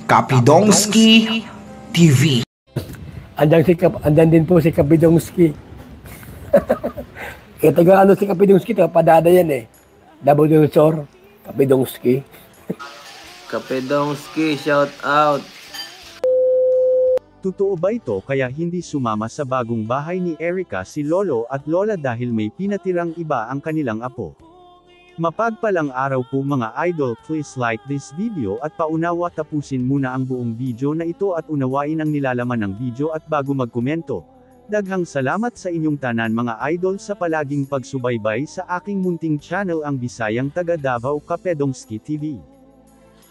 Kapidongski TV. Andan din po si Kapidongski. Kaya taga si Kapidongski, taga Padada yan eh. Nabulusor, Kapidongski. Kapidongski, shout out. Totoo ba ito kaya hindi sumama sa bagong bahay ni Erica si Lolo at Lola dahil may pinatirang iba ang kanilang apo? Mapagpalang araw po mga idol, please like this video at paunawa tapusin muna ang buong video na ito at unawain ang nilalaman ng video at bago magkomento. Daghang salamat sa inyong tanan mga idol sa palaging pagsubaybay sa aking munting channel ang Bisayang Taga Davao Kapidongski TV.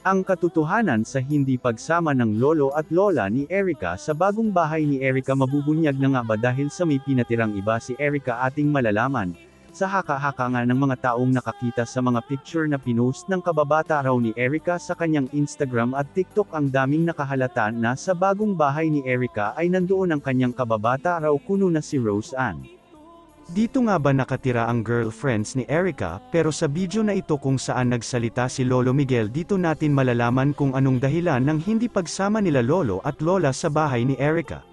Ang katotohanan sa hindi pagsama ng lolo at lola ni Erica sa bagong bahay ni Erica mabubunyag na nga ba dahil sa may pinatirang iba si Erica ating malalaman. Sa haka-haka nga ng mga taong nakakita sa mga picture na pinost ng kababata raw ni Erica sa kanyang Instagram at TikTok ang daming nakahalata na sa bagong bahay ni Erica ay nandoon ang kanyang kababata raw kuno na si Rose Ann. Dito nga ba nakatira ang girlfriends ni Erica, pero sa video na ito kung saan nagsalita si Lolo Miguel dito natin malalaman kung anong dahilan ng hindi pagsama nila Lolo at Lola sa bahay ni Erica.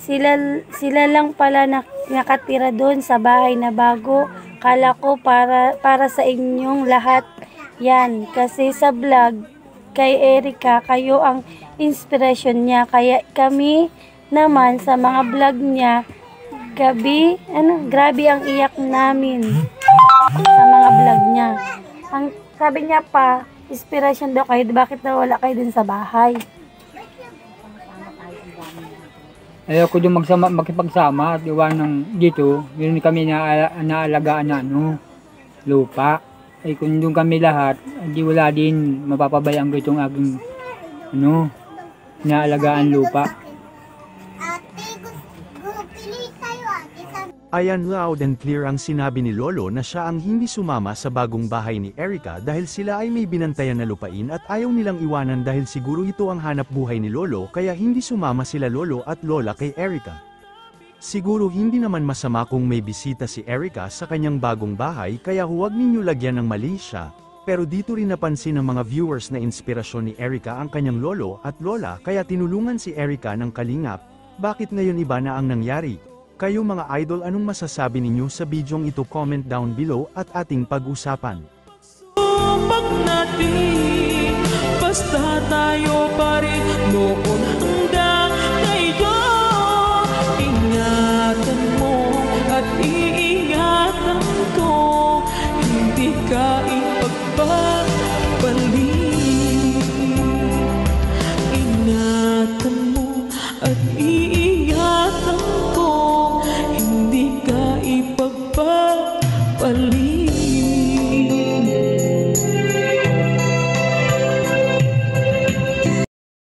Sila lang pala nakatira doon sa bahay na bago. Kala ko para sa inyong lahat yan. Kasi sa vlog kay Erica, kayo ang inspirasyon niya. Kaya kami naman sa mga vlog niya, grabe ang iyak namin sa mga vlog niya. Ang sabi niya pa, inspirasyon daw kayo, bakit nawala kayo din sa bahay? Ayaw ko yung makipagsama at iwan ng dito, yun kami naalagaan na lupa. Ay kung doon kami lahat, di wala din mapapabayaan ko itong aking naalagaan lupa. Ayan loud and clear ang sinabi ni Lolo na siya ang hindi sumama sa bagong bahay ni Erica dahil sila ay may binantayan na lupain at ayaw nilang iwanan dahil siguro ito ang hanap buhay ni Lolo kaya hindi sumama sila Lolo at Lola kay Erica. Siguro hindi naman masama kung may bisita si Erica sa kanyang bagong bahay kaya huwag ninyo lagyan ng mali siya, pero dito rin napansin ng mga viewers na inspirasyon ni Erica ang kanyang Lolo at Lola kaya tinulungan si Erica ng kalingap. Bakit ngayon iba na ang nangyari? Kayo mga idol, anong masasabi ninyo sa bidyong ito? Comment down below at ating pag-usapan. Pag natin, basta tayo pa rin noon hanggang ngayon. Ingatan mo at iingatan ko, hindi ka ipagbabalik. Ingatan mo at